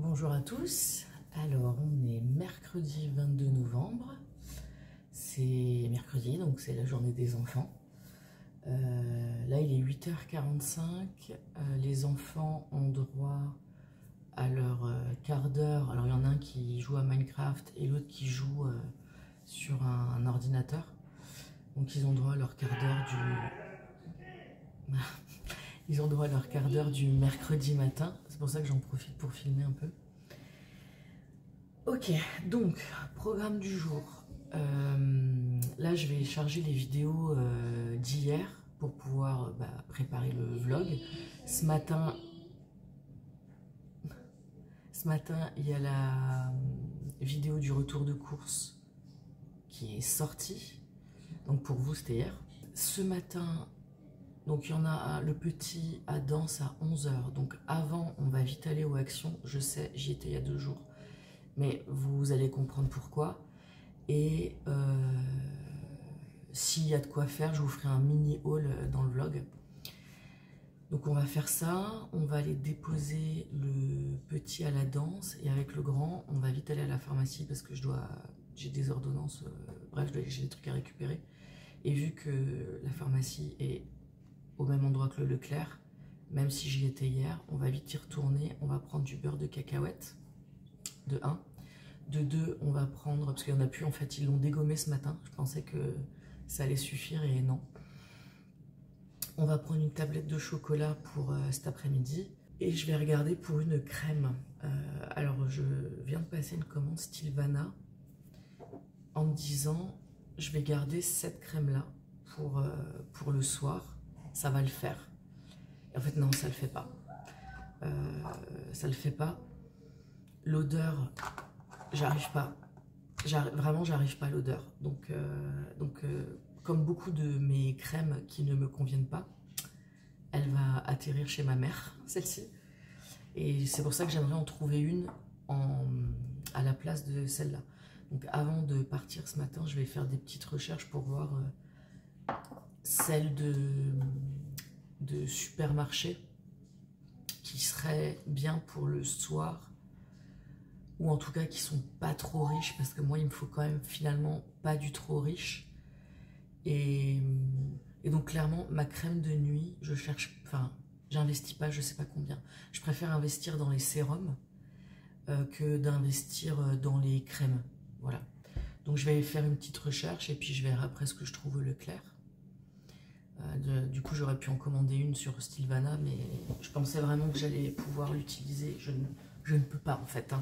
Bonjour à tous, alors on est mercredi 22 novembre, c'est mercredi donc c'est la journée des enfants. Là il est 8h45, les enfants ont droit à leur quart d'heure. Alors il y en a un qui joue à Minecraft et l'autre qui joue sur un ordinateur. Donc ils ont droit à leur quart d'heure du... Ils ont droit à leur quart d'heure du mercredi matin, c'est pour ça que j'en profite pour filmer un peu. Ok, donc, programme du jour. Là, je vais charger les vidéos d'hier pour pouvoir préparer le vlog. Ce matin, il y a la vidéo du retour de course qui est sortie. Donc pour vous, c'était hier. Ce matin... Donc il y en a le petit à danse à 11h. Donc avant, on va vite aller aux actions. Je sais, j'y étais il y a 2 jours. Mais vous allez comprendre pourquoi. Et s'il y a de quoi faire, je vous ferai un mini haul dans le vlog. Donc on va faire ça. On va aller déposer le petit à la danse. Et avec le grand, on va vite aller à la pharmacie parce que j'ai des ordonnances. Bref, j'ai des trucs à récupérer. Et vu que la pharmacie est au même endroit que le Leclerc, même si j'y étais hier, on va vite y retourner. On va prendre du beurre de cacahuète, de 1. De 2, on va prendre, parce qu'il n'y en a plus en fait, ils l'ont dégommé ce matin. Je pensais que ça allait suffire et non. On va prendre une tablette de chocolat pour cet après-midi. Et je vais regarder pour une crème. Alors je viens de passer une commande Stilvana en me disant, je vais garder cette crème-là pour le soir. Ça va le faire. Et en fait, non, ça le fait pas. Ça le fait pas. L'odeur, j'arrive pas. Vraiment, j'arrive pas à l'odeur. Donc, comme beaucoup de mes crèmes qui ne me conviennent pas, elle va atterrir chez ma mère, celle-ci. Et c'est pour ça que j'aimerais en trouver une à la place de celle-là. Donc, avant de partir ce matin, je vais faire des petites recherches pour voir... celles de supermarché qui seraient bien pour le soir, ou en tout cas qui sont pas trop riches, parce que moi il me faut quand même finalement pas du trop riche. Et donc clairement ma crème de nuit, je cherche, enfin j'investis pas, je sais pas combien. Je préfère investir dans les sérums que d'investir dans les crèmes. Voilà. Donc je vais faire une petite recherche et puis je verrai après ce que je trouve au Leclerc. Du coup j'aurais pu en commander une sur Stilvana, mais je pensais vraiment que j'allais pouvoir l'utiliser. Je ne peux pas en fait.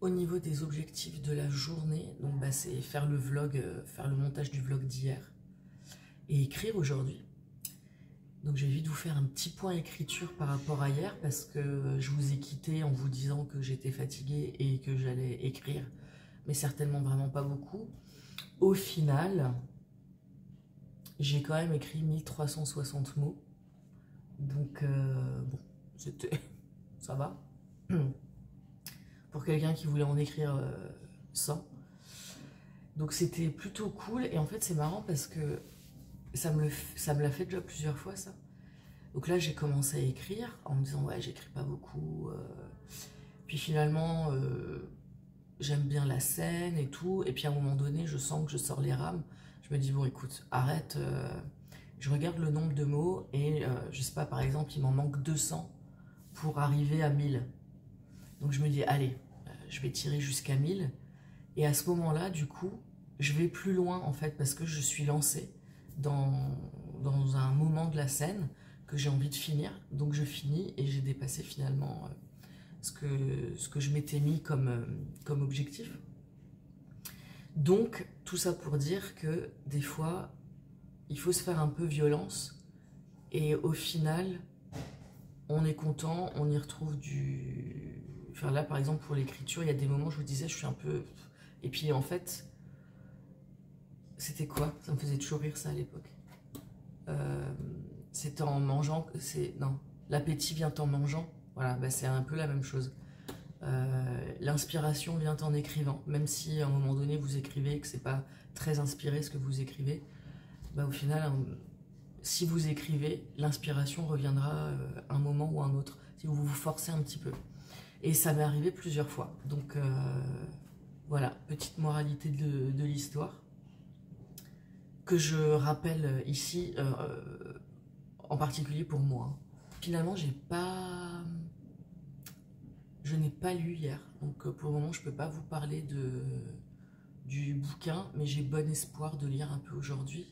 Au niveau des objectifs de la journée, donc c'est faire le vlog, faire le montage du vlog d'hier et écrire aujourd'hui. Donc je vais vite vous faire un petit point écriture par rapport à hier, parce que je vous ai quitté en vous disant que j'étais fatiguée et que j'allais écrire, mais certainement vraiment pas beaucoup. Au final, j'ai quand même écrit 1360 mots, donc bon, c'était... ça va. Pour quelqu'un qui voulait en écrire 100. Donc c'était plutôt cool, et en fait c'est marrant parce que ça me l'a fait déjà plusieurs fois ça. Donc là j'ai commencé à écrire en me disant ouais j'écris pas beaucoup, puis finalement j'aime bien la scène et tout, et puis à un moment donné je sens que je sors les rames. Je me dis, bon, écoute, arrête, je regarde le nombre de mots et je sais pas, par exemple, il m'en manque 200 pour arriver à 1000. Donc je me dis, allez, je vais tirer jusqu'à 1000. Et à ce moment-là, du coup, je vais plus loin, en fait, parce que je suis lancée dans un moment de la scène que j'ai envie de finir. Donc je finis et j'ai dépassé finalement ce que je m'étais mis comme objectif. Donc, tout ça pour dire que des fois, il faut se faire un peu violence et au final, on est content, on y retrouve du... Enfin là, par exemple, pour l'écriture, il y a des moments, je vous disais, je suis un peu... Et puis en fait, c'était quoi? Ça me faisait toujours rire ça à l'époque. C'était en mangeant... Non, l'appétit vient en mangeant. Voilà, c'est un peu la même chose. L'inspiration vient en écrivant, même si à un moment donné vous écrivez et que c'est pas très inspiré ce que vous écrivez, au final si vous écrivez, l'inspiration reviendra un moment ou un autre si vous vous forcez un petit peu. Et ça m'est arrivé plusieurs fois. Donc voilà, petite moralité de l'histoire que je rappelle ici, en particulier pour moi. Finalement, je n'ai pas lu hier, donc pour le moment, je ne peux pas vous parler du bouquin, mais j'ai bon espoir de lire un peu aujourd'hui.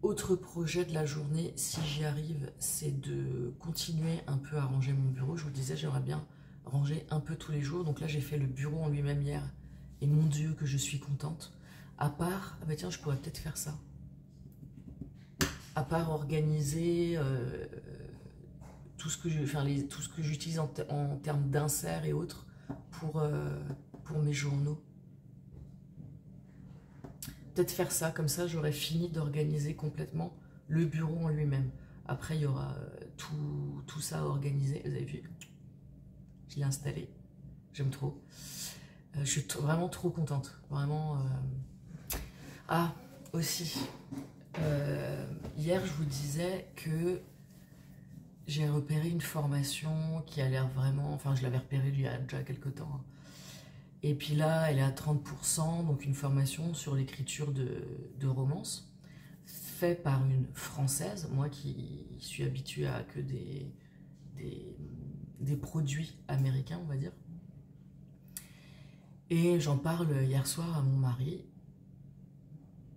Autre projet de la journée, si j'y arrive, c'est de continuer un peu à ranger mon bureau. Je vous disais, j'aimerais bien ranger un peu tous les jours. Donc là, j'ai fait le bureau en lui-même hier, et mon Dieu, que je suis contente. À part, ah bah tiens, je pourrais peut-être faire ça. À part organiser tout ce que j'utilise en termes d'inserts et autres pour mes journaux. Peut-être faire ça, comme ça j'aurais fini d'organiser complètement le bureau en lui-même. Après il y aura tout ça à organiser. Vous avez vu, je l'ai installé, j'aime trop. Je suis vraiment trop contente, vraiment. Ah, aussi, hier je vous disais que j'ai repéré une formation qui a l'air vraiment... Enfin, je l'avais repérée il y a déjà quelques temps. Et puis là, elle est à 30%, donc une formation sur l'écriture de romances, faite par une Française, moi qui suis habituée à que des produits américains, on va dire. Et j'en parle hier soir à mon mari,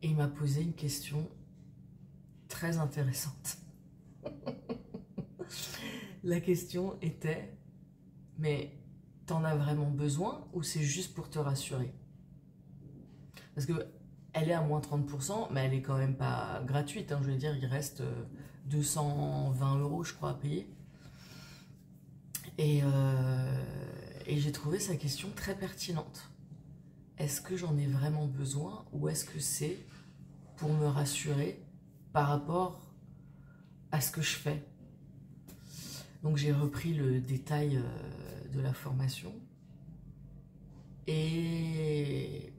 et il m'a posé une question très intéressante. La question était, mais t'en as vraiment besoin ou c'est juste pour te rassurer? Parce que elle est à moins 30%, mais elle est quand même pas gratuite, hein, je veux dire, il reste 220 € je crois à payer. Et j'ai trouvé sa question très pertinente. Est-ce que j'en ai vraiment besoin ou est-ce que c'est pour me rassurer par rapport à ce que je fais? Donc j'ai repris le détail de la formation et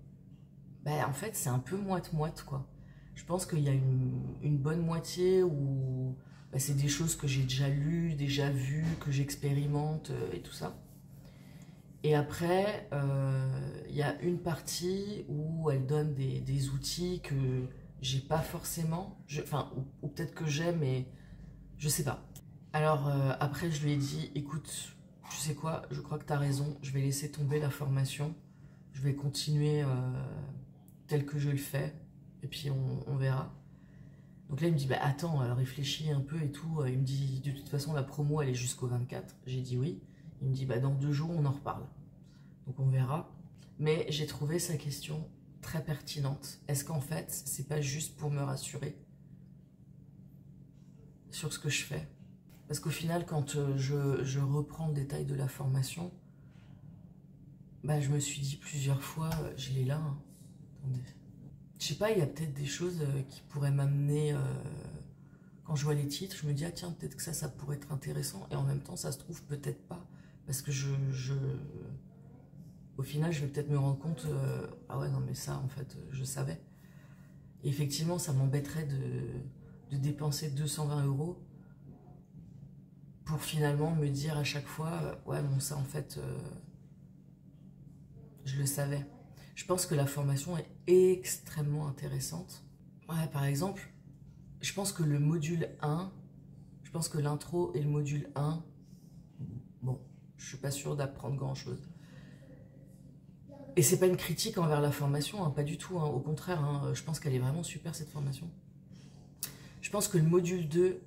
en fait c'est un peu moite-moite quoi. Je pense qu'il y a une bonne moitié où c'est des choses que j'ai déjà lues, déjà vues, que j'expérimente et tout ça. Et après il y a une partie où elle donne des outils que j'ai pas forcément, ou peut-être que j'ai mais je sais pas. Alors après je lui ai dit, écoute, tu sais quoi, je crois que tu as raison, je vais laisser tomber la formation, je vais continuer tel que je le fais, et puis on verra. Donc là il me dit, bah attends, réfléchis un peu et tout, il me dit, de toute façon la promo elle est jusqu'au 24, j'ai dit oui, il me dit, bah dans 2 jours on en reparle, donc on verra. Mais j'ai trouvé sa question très pertinente, est-ce qu'en fait c'est pas juste pour me rassurer sur ce que je fais? Parce qu'au final, quand je reprends le détail de la formation, je me suis dit plusieurs fois, je l'ai là. Hein. Attendez. Je sais pas, il y a peut-être des choses qui pourraient m'amener... quand je vois les titres, je me dis, ah tiens, peut-être que ça pourrait être intéressant. Et en même temps, ça se trouve peut-être pas. Parce que au final, je vais peut-être me rendre compte, ah ouais, non mais ça, en fait, je savais. Et effectivement, ça m'embêterait de dépenser 220 € pour finalement me dire à chaque fois, ouais bon ça en fait, je le savais. Je pense que la formation est extrêmement intéressante. Ouais, par exemple, je pense que le module 1, je pense que l'intro et le module 1, bon, je suis pas sûre d'apprendre grand chose. Et c'est pas une critique envers la formation, hein, pas du tout, hein, au contraire, hein, je pense qu'elle est vraiment super cette formation. Je pense que le module 2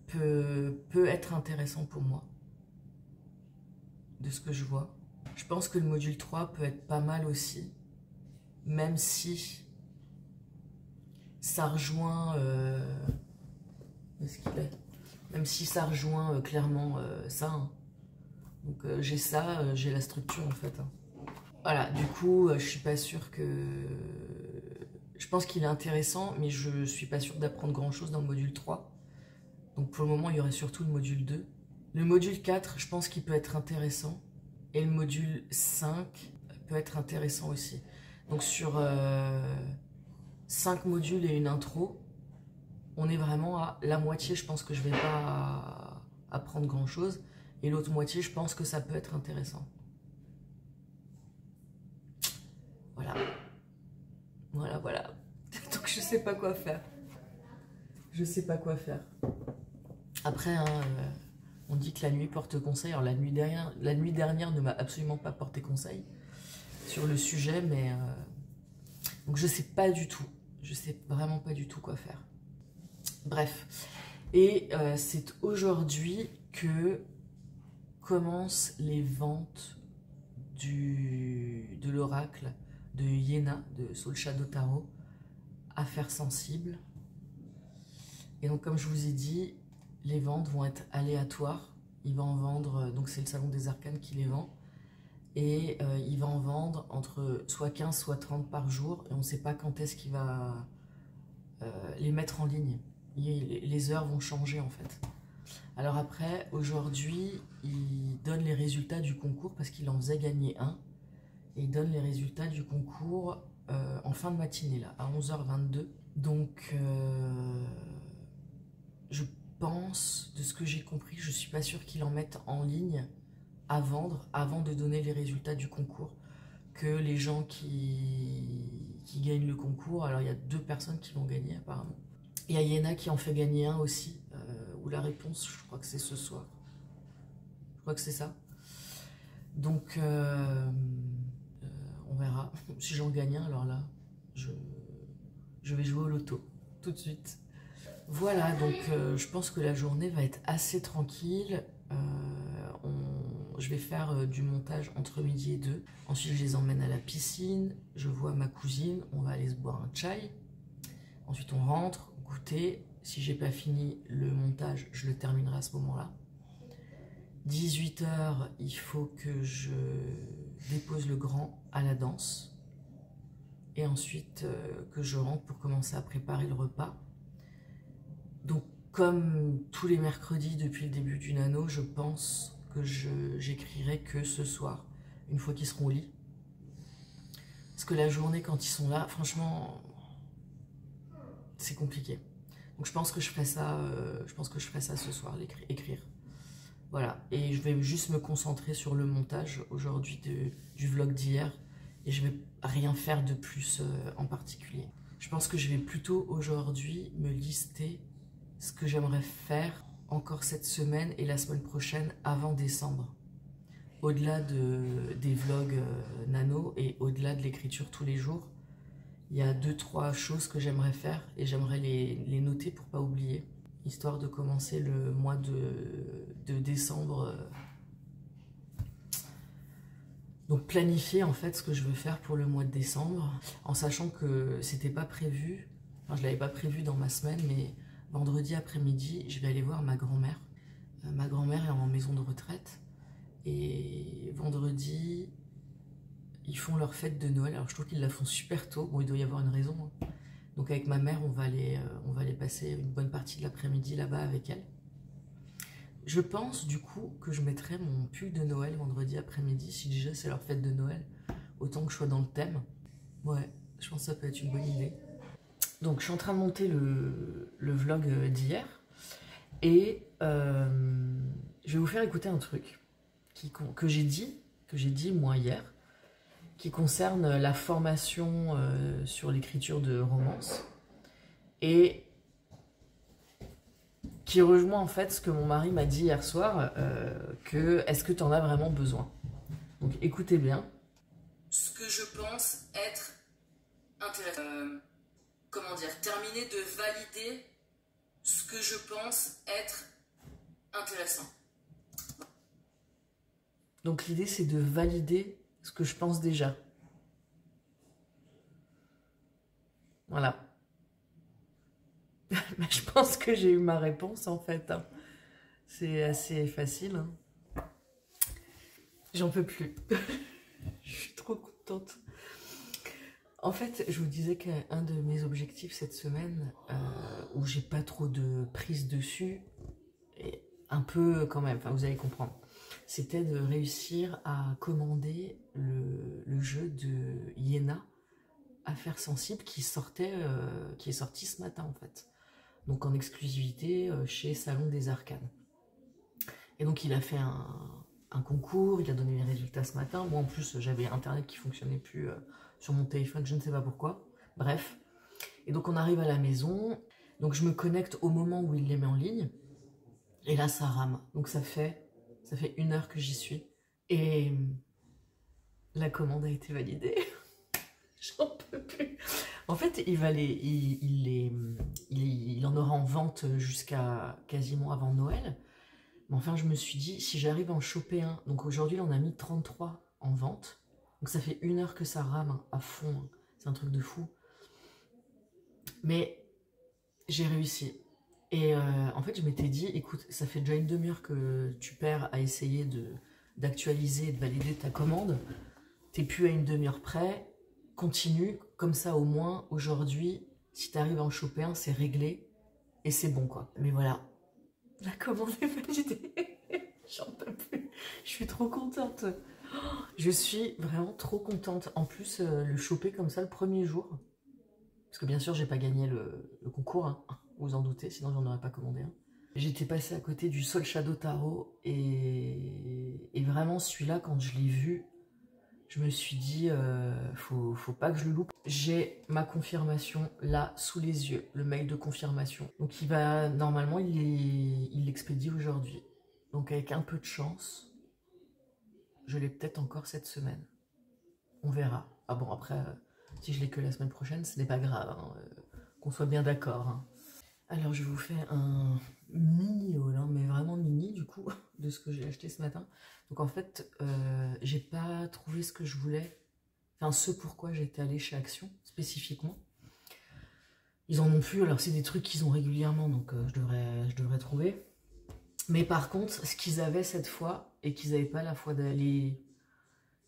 peut être intéressant pour moi, de ce que je vois. Je pense que le module 3 peut être pas mal aussi, même si ça rejoint... où est-ce qu'il est ? Même si ça rejoint clairement ça. Hein. Donc j'ai ça, j'ai la structure en fait. Hein. Voilà, du coup, je suis pas sûre que... Je pense qu'il est intéressant, mais je suis pas sûre d'apprendre grand chose dans le module 3. Donc pour le moment, il y aurait surtout le module 2. Le module 4, je pense qu'il peut être intéressant. Et le module 5 peut être intéressant aussi. Donc sur 5 modules et une intro, on est vraiment à la moitié, je pense que je ne vais pas apprendre grand chose. Et l'autre moitié, je pense que ça peut être intéressant. Voilà. Voilà. Donc je sais pas quoi faire. Je sais pas quoi faire. Après, hein, on dit que la nuit porte conseil. Alors la nuit dernière ne m'a absolument pas porté conseil sur le sujet, mais donc je sais pas du tout. Je sais vraiment pas du tout quoi faire. Bref. Et c'est aujourd'hui que commencent les ventes de l'oracle de Iéna, de Soul Shadow Tarot, Affaires sensibles. Et donc, comme je vous ai dit, les ventes vont être aléatoires. Il va en vendre, donc c'est le Salon des Arcanes qui les vend. Et il va en vendre entre soit 15, soit 30 par jour. Et on ne sait pas quand est-ce qu'il va les mettre en ligne. Les heures vont changer en fait. Alors après, aujourd'hui, il donne les résultats du concours parce qu'il en faisait gagner un. Et il donne les résultats du concours en fin de matinée, là, à 11h22. Donc, je pense, de ce que j'ai compris, je ne suis pas sûre qu'il en mette en ligne à vendre avant de donner les résultats du concours. Que les gens qui gagnent le concours, alors il y a 2 personnes qui vont gagner apparemment. Il y a Iéna qui en fait gagner un aussi, où la réponse, je crois que c'est ce soir. Je crois que c'est ça. Donc, on verra. Si j'en gagne un, alors là, je vais jouer au loto, tout de suite. Voilà, donc je pense que la journée va être assez tranquille. Je vais faire du montage entre midi et 2. Ensuite, je les emmène à la piscine. Je vois ma cousine. On va aller se boire un chai. Ensuite, on rentre, goûter. Si j'ai pas fini le montage, je le terminerai à ce moment-là. 18h, il faut que je dépose le grand à la danse. Et ensuite, que je rentre pour commencer à préparer le repas. Donc, comme tous les mercredis depuis le début du Nano, je pense que j'écrirai que ce soir, une fois qu'ils seront au lit. Parce que la journée, quand ils sont là, franchement, c'est compliqué. Donc je pense que je ferai ça, ce soir, écrire. Voilà, et je vais juste me concentrer sur le montage aujourd'hui du vlog d'hier. Et je vais rien faire de plus en particulier. Je pense que je vais plutôt aujourd'hui me lister ce que j'aimerais faire encore cette semaine et la semaine prochaine avant décembre. Au-delà des vlogs nano et au-delà de l'écriture tous les jours, il y a 2-3 choses que j'aimerais faire et j'aimerais les noter pour pas oublier, histoire de commencer le mois de décembre. Donc planifier en fait ce que je veux faire pour le mois de décembre, en sachant que c'était pas prévu, enfin je l'avais pas prévu dans ma semaine, mais vendredi après-midi, je vais aller voir ma grand-mère. Ma grand-mère est en maison de retraite. Et vendredi, ils font leur fête de Noël. Alors je trouve qu'ils la font super tôt. Bon, il doit y avoir une raison. Hein. Donc avec ma mère, on va aller passer une bonne partie de l'après-midi là-bas avec elle. Je pense du coup que je mettrai mon pull de Noël vendredi après-midi. Si déjà c'est leur fête de Noël, autant que je sois dans le thème. Ouais, je pense que ça peut être une bonne idée. Donc je suis en train de monter le vlog d'hier et je vais vous faire écouter un truc que j'ai dit moi hier, qui concerne la formation sur l'écriture de romance et qui rejoint en fait ce que mon mari m'a dit hier soir, que est-ce que tu en as vraiment besoin? Donc écoutez bien. Ce que je pense être intéressant. Comment dire, terminer de valider ce que je pense être intéressant. Donc l'idée c'est de valider ce que je pense déjà. Voilà. Je pense que j'ai eu ma réponse en fait. Hein. C'est assez facile. Hein. J'en peux plus. Je suis trop contente. En fait, je vous disais qu'un de mes objectifs cette semaine, où j'ai pas trop de prise dessus, et un peu quand même, enfin vous allez comprendre, c'était de réussir à commander le jeu de Iéna, Affaires sensibles, qui est sorti ce matin en fait. Donc en exclusivité chez Salon des Arcanes. Et donc il a fait un concours, il a donné les résultats ce matin. Moi en plus j'avais internet qui fonctionnait plus sur mon téléphone, je ne sais pas pourquoi. Bref. Et donc on arrive à la maison, donc je me connecte au moment où il les met en ligne, et là ça rame. Donc ça fait 1 heure que j'y suis, et la commande a été validée. J'en peux plus. En fait, il en aura en vente jusqu'à quasiment avant Noël. Mais enfin, je me suis dit, si j'arrive à en choper un, donc aujourd'hui, on a mis 33 en vente. Donc ça fait 1 heure que ça rame hein, à fond. Hein. C'est un truc de fou. Mais j'ai réussi. Et en fait, je m'étais dit, écoute, ça fait déjà une demi-heure que tu perds à essayer d'actualiser et de valider ta commande. T'es plus à une demi-heure près. Continue, comme ça au moins, aujourd'hui, si tu arrives à en choper un, c'est réglé. Et c'est bon, quoi. Mais voilà, la commande est validée. J'en peux plus. Je suis trop contente. Je suis vraiment trop contente. En plus, le choper comme ça le premier jour. Parce que bien sûr, j'ai pas gagné le concours, hein, vous en doutez, sinon j'en aurais pas commandé un. J'étais passée à côté du Soul Shadow Tarot et vraiment celui-là, quand je l'ai vu, je me suis dit, faut pas que je le loupe. J'ai ma confirmation là, sous les yeux, le mail de confirmation. Donc il va, normalement, il l'expédie aujourd'hui. Donc avec un peu de chance, je l'ai peut-être encore cette semaine. On verra. Ah bon, après, si je l'ai que la semaine prochaine, ce n'est pas grave, hein, qu'on soit bien d'accord. Hein. Alors je vous fais un mini haul, hein, mais vraiment mini du coup, de ce que j'ai acheté ce matin. Donc en fait, j'ai pas trouvé ce que je voulais, enfin ce pourquoi j'étais allée chez Action, spécifiquement. Ils en ont plus, alors c'est des trucs qu'ils ont régulièrement, donc je devrais trouver. Mais par contre, ce qu'ils avaient cette fois, et qu'ils n'avaient pas la fois d'aller,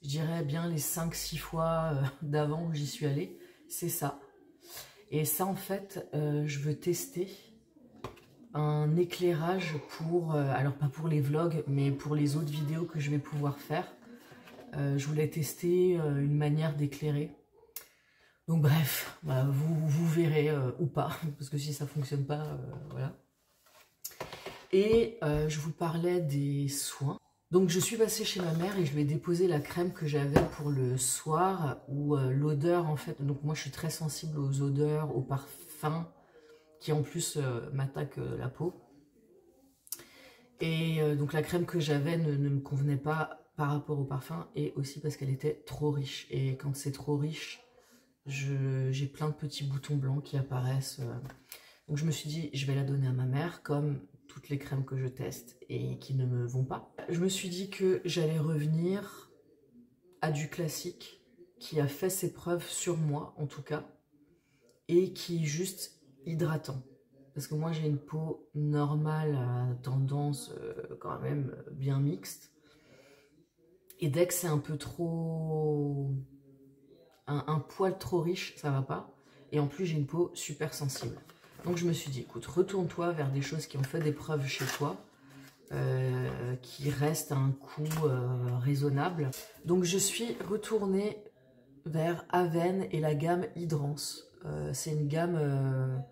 je dirais bien les 5-6 fois d'avant où j'y suis allée, c'est ça. Et ça en fait, je veux tester un éclairage pour, alors pas pour les vlogs, mais pour les autres vidéos que je vais pouvoir faire. Je voulais tester une manière d'éclairer. Donc bref, bah, vous verrez ou pas, parce que si ça fonctionne pas, voilà. Et je vous parlais des soins. Donc je suis passée chez ma mère et je lui ai déposé la crème que j'avais pour le soir, où l'odeur en fait, donc moi je suis très sensible aux odeurs, aux parfums, qui en plus m'attaquent la peau. Et donc la crème que j'avais ne me convenait pas par rapport au parfum et aussi parce qu'elle était trop riche. Et quand c'est trop riche, j'ai plein de petits boutons blancs qui apparaissent. Donc je me suis dit, je vais la donner à ma mère comme toutes les crèmes que je teste et qui ne me vont pas. Je me suis dit que j'allais revenir à du classique qui a fait ses preuves sur moi en tout cas et qui est juste hydratant. Parce que moi j'ai une peau normale à tendance quand même bien mixte. Et dès que c'est un peu trop... un poil trop riche, ça va pas. Et en plus j'ai une peau super sensible. Donc je me suis dit, écoute, retourne-toi vers des choses qui ont fait des preuves chez toi. Qui restent à un coût raisonnable. Donc je suis retournée vers Aven et la gamme Hydrance. C'est une gamme...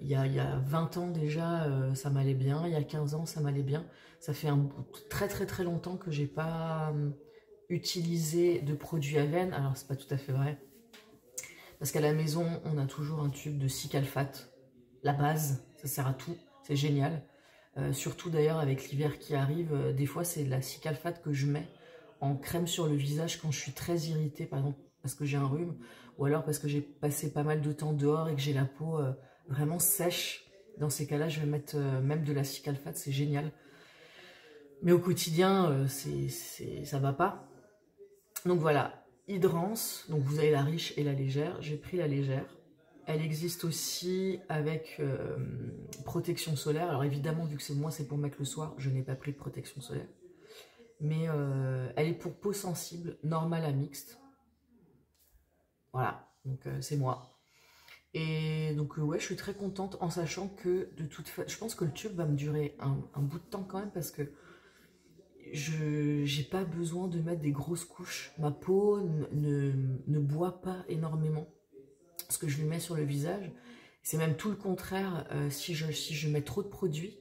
il y a 20 ans déjà, ça m'allait bien. Il y a 15 ans, ça m'allait bien. Ça fait très longtemps que j'ai pas utilisé de produits Aven. Alors, c'est pas tout à fait vrai. Parce qu'à la maison, on a toujours un tube de Cicalfate. La base, ça sert à tout. C'est génial. Surtout d'ailleurs avec l'hiver qui arrive. Des fois, c'est de la Cicalfate que je mets en crème sur le visage quand je suis très irritée, par exemple parce que j'ai un rhume. Ou alors parce que j'ai passé pas mal de temps dehors et que j'ai la peau... vraiment sèche. Dans ces cas-là, je vais mettre même de la Cicalfate, c'est génial. Mais au quotidien, ça va pas. Donc voilà, Hydrance. Donc vous avez la riche et la légère. J'ai pris la légère. Elle existe aussi avec protection solaire. Alors évidemment, vu que moi c'est pour mettre le soir, je n'ai pas pris de protection solaire. Mais elle est pour peau sensible, normale à mixte. Voilà, donc c'est moi. Et donc ouais, je suis très contente en sachant que de toute façon, je pense que le tube va me durer un bout de temps quand même parce que je n'ai pas besoin de mettre des grosses couches. Ma peau ne boit pas énormément ce que je lui mets sur le visage. C'est même tout le contraire, si je mets trop de produits,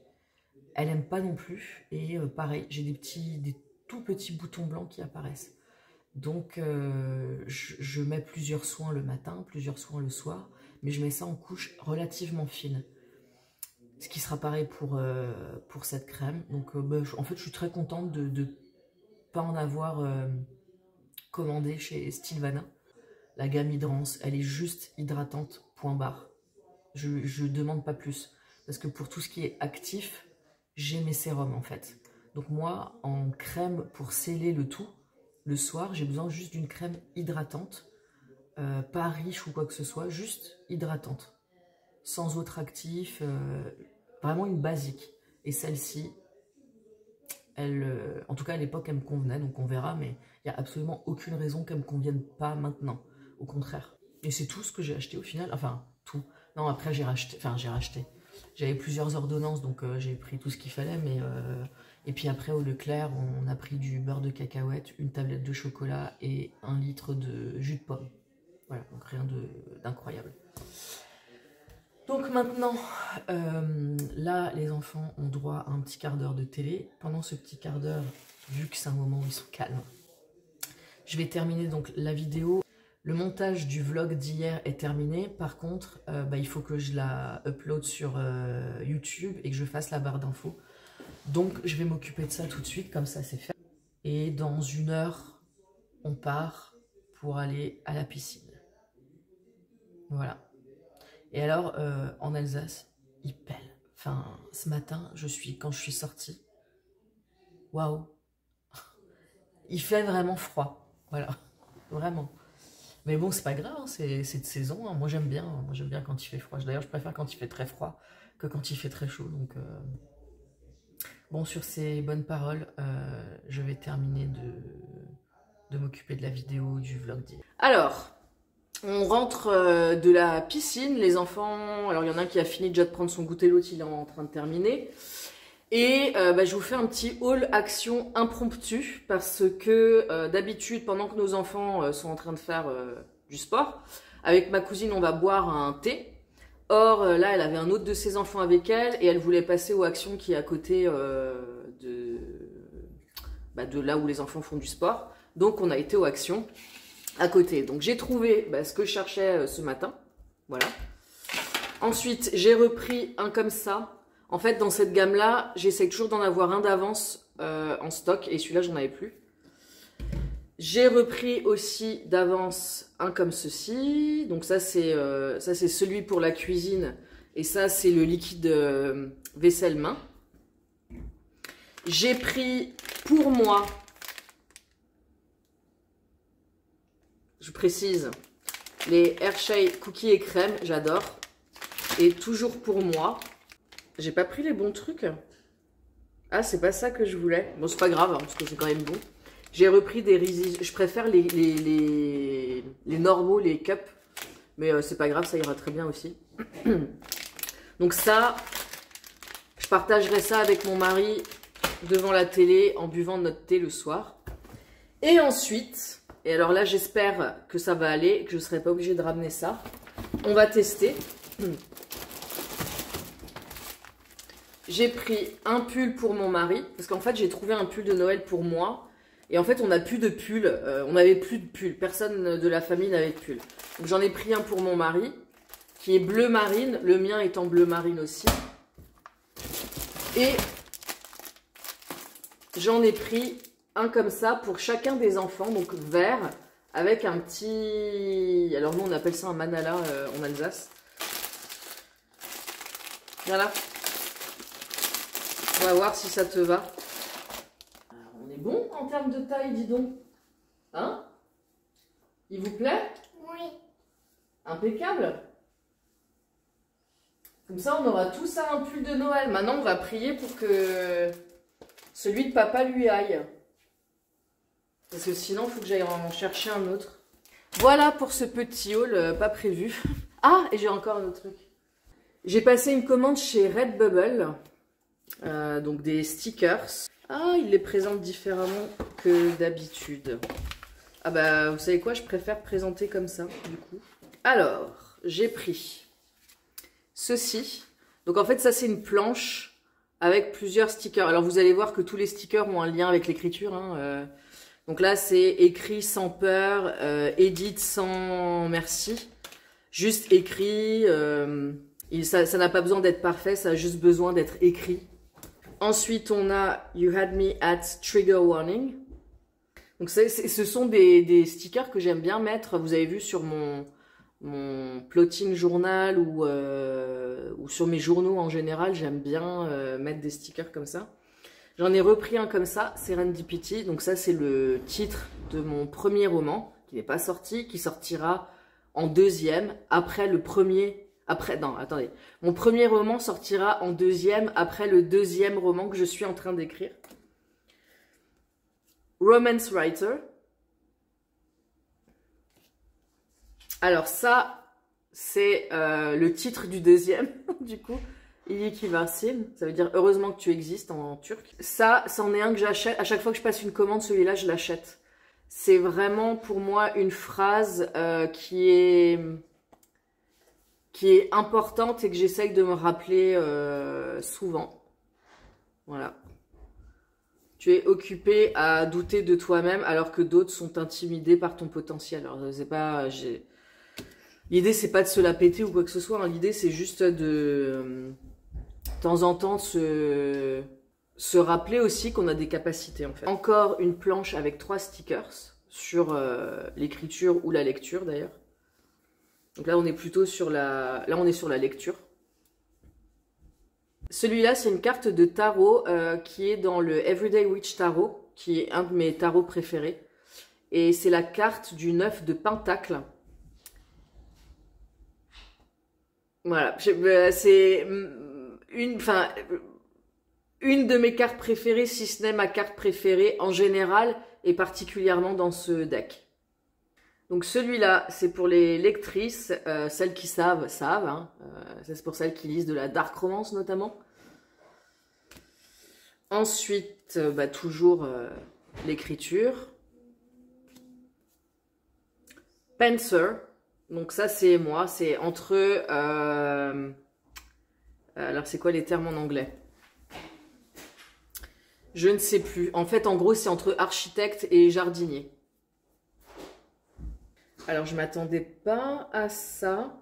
elle n'aime pas non plus. Et pareil, j'ai des tout petits boutons blancs qui apparaissent. Donc, je mets plusieurs soins le matin, plusieurs soins le soir, mais je mets ça en couche relativement fine. Ce qui sera pareil pour cette crème. Donc, en fait, je suis très contente de ne pas en avoir commandé chez Stilvana. La gamme Hydrance, elle est juste hydratante, point barre. Je demande pas plus. Parce que pour tout ce qui est actif, j'ai mes sérums en fait. Donc moi, en crème pour sceller le tout, le soir, j'ai besoin juste d'une crème hydratante. Pas riche ou quoi que ce soit, juste hydratante. Sans autre actif, vraiment une basique. Et celle-ci, elle, en tout cas à l'époque, elle me convenait, donc on verra, mais il n'y a absolument aucune raison qu'elle ne me convienne pas maintenant. Au contraire. Et c'est tout ce que j'ai acheté au final. Enfin, tout. Non, après j'ai racheté. Enfin, j'ai racheté. J'avais plusieurs ordonnances, donc j'ai pris tout ce qu'il fallait. Mais et puis après, au Leclerc, on a pris du beurre de cacahuète, une tablette de chocolat et 1 litre de jus de pomme. Voilà, donc rien d'incroyable. Donc maintenant, là, les enfants ont droit à un petit quart d'heure de télé. Pendant ce petit quart d'heure, vu que c'est un moment où ils sont calmes, je vais terminer donc la vidéo. Le montage du vlog d'hier est terminé. Par contre, il faut que je la upload sur YouTube et que je fasse la barre d'infos. Donc, je vais m'occuper de ça tout de suite, comme ça c'est fait. Et dans 1 heure, on part pour aller à la piscine. Voilà. Et alors, en Alsace, il pèle. Enfin, ce matin, quand je suis sortie, waouh, il fait vraiment froid. Voilà, vraiment. Mais bon, c'est pas grave, hein, c'est de saison. Hein. Moi, j'aime bien. Moi, j'aime bien quand il fait froid. D'ailleurs, je préfère quand il fait très froid que quand il fait très chaud. Donc, bon, sur ces bonnes paroles, je vais terminer de m'occuper de la vidéo, du vlog d'hier. Alors, on rentre de la piscine. Les enfants, alors il y en a un qui a fini déjà de prendre son goûter, l'autre il est en train de terminer. Et je vous fais un petit haul action impromptu parce que d'habitude, pendant que nos enfants sont en train de faire du sport, avec ma cousine, on va boire un thé. Or, là, elle avait un autre de ses enfants avec elle et elle voulait passer aux actions qui est à côté de là où les enfants font du sport. Donc, on a été aux actions à côté. Donc, j'ai trouvé ce que je cherchais ce matin. Voilà. Ensuite, j'ai repris un comme ça. En fait, dans cette gamme-là, j'essaie toujours d'en avoir un d'avance en stock. Et celui-là, j'en avais plus. J'ai repris aussi d'avance un comme ceci. Donc ça, c'est celui pour la cuisine. Et ça, c'est le liquide vaisselle main. J'ai pris pour moi, je précise, les Hershey cookies et crème. J'adore. Et toujours pour moi. J'ai pas pris les bons trucs. Ah, c'est pas ça que je voulais. Bon, c'est pas grave, hein, parce que c'est quand même bon. J'ai repris des Reese's. Je préfère les normaux, les cups. Mais c'est pas grave, ça ira très bien aussi. Donc ça, je partagerai ça avec mon mari devant la télé en buvant notre thé le soir. Et ensuite, et alors là, j'espère que ça va aller, que je ne serai pas obligée de ramener ça. On va tester. J'ai pris un pull pour mon mari, parce qu'en fait, j'ai trouvé un pull de Noël pour moi. Et en fait, on n'a plus de pull, on n'avait plus de pull. Personne de la famille n'avait de pull. Donc j'en ai pris un pour mon mari, qui est bleu marine, le mien étant bleu marine aussi. Et j'en ai pris un comme ça pour chacun des enfants, donc vert, avec un petit... Alors nous, on appelle ça un manala en Alsace. Voilà. On va voir si ça te va. Alors, on est bon en termes de taille, dis donc. Hein? Il vous plaît? Oui. Impeccable. Comme ça, on aura tous un pull de Noël. Maintenant, on va prier pour que celui de papa lui aille. Parce que sinon, il faut que j'aille en chercher un autre. Voilà pour ce petit haul pas prévu. Ah, et j'ai encore un autre truc. J'ai passé une commande chez Redbubble. Donc des stickers. Ah, il les présente différemment que d'habitude. Ah bah, vous savez quoi, je préfère présenter comme ça, du coup. Alors, j'ai pris ceci. Donc en fait, ça c'est une planche avec plusieurs stickers. Alors vous allez voir que tous les stickers ont un lien avec l'écriture. Hein, Donc là, c'est écrit sans peur, edit sans merci. Juste écrit, ça n'a pas besoin d'être parfait, ça a juste besoin d'être écrit. Ensuite, on a You had me at trigger warning. Donc ce sont des stickers que j'aime bien mettre. Vous avez vu sur mon plotting journal ou sur mes journaux en général, j'aime bien mettre des stickers comme ça. J'en ai repris un comme ça, Serendipity. Donc ça, c'est le titre de mon premier roman, qui n'est pas sorti, qui sortira en deuxième, après le premier... Non, attendez. Mon premier roman sortira en deuxième, après le deuxième roman que je suis en train d'écrire. Romance Writer. Alors ça, c'est le titre du deuxième, du coup. İyi ki varsın, ça veut dire heureusement que tu existes en turc. Ça, c'en est un que j'achète. À chaque fois que je passe une commande, celui-là, je l'achète. C'est vraiment pour moi une phrase qui est importante et que j'essaye de me rappeler souvent. Voilà. Tu es occupé à douter de toi-même alors que d'autres sont intimidés par ton potentiel. Alors, c'est pas... L'idée, c'est pas de se la péter ou quoi que ce soit. Hein. L'idée, c'est juste de temps en temps se rappeler aussi qu'on a des capacités, en fait. Encore une planche avec 3 stickers sur l'écriture ou la lecture, d'ailleurs. Donc là, on est plutôt sur la... Là, on est sur la lecture. Celui-là, c'est une carte de tarot qui est dans le Everyday Witch Tarot, qui est un de mes tarots préférés. Et c'est la carte du 9 de Pentacle. Voilà, c'est une de mes cartes préférées, si ce n'est ma carte préférée en général, et particulièrement dans ce deck. Donc celui-là, c'est pour les lectrices, celles qui savent. Hein. C'est pour celles qui lisent de la dark romance notamment. Ensuite, toujours l'écriture. Penser. Donc ça, c'est moi. C'est entre... alors, c'est quoi les termes en anglais? Je ne sais plus. En fait, en gros, c'est entre architecte et jardinier. Alors, je m'attendais pas à ça.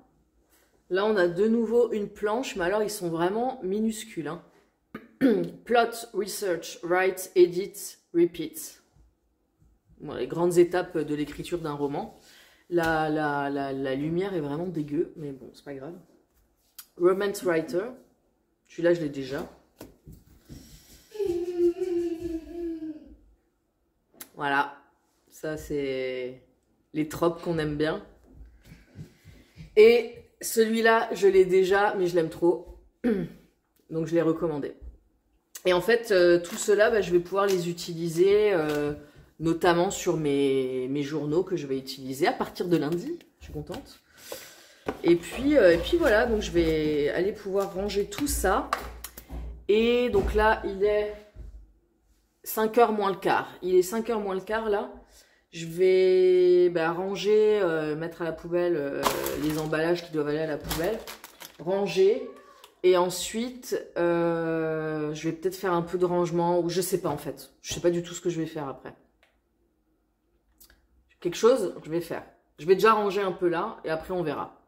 Là, on a de nouveau une planche, mais alors, ils sont vraiment minuscules. Hein. Plot, research, write, edit, repeat. Bon, les grandes étapes de l'écriture d'un roman. La lumière est vraiment dégueu, mais bon, c'est pas grave. Romance Writer. Celui-là, je l'ai déjà. Voilà. Ça, c'est les tropes qu'on aime bien. Et celui-là, je l'ai déjà, mais je l'aime trop. Donc, je l'ai recommandé. Et en fait, tout cela, je vais pouvoir les utiliser, notamment sur mes journaux que je vais utiliser à partir de lundi. Je suis contente. Et puis voilà, donc je vais aller pouvoir ranger tout ça. Et donc là, il est 5h moins le quart. Il est 5h moins le quart là. Je vais ranger, mettre à la poubelle les emballages qui doivent aller à la poubelle. Ranger. Et ensuite, je vais peut-être faire un peu de rangement. Ou je sais pas en fait. Je sais pas du tout ce que je vais faire après. Quelque chose, je vais faire. Je vais déjà ranger un peu là. Et après, on verra.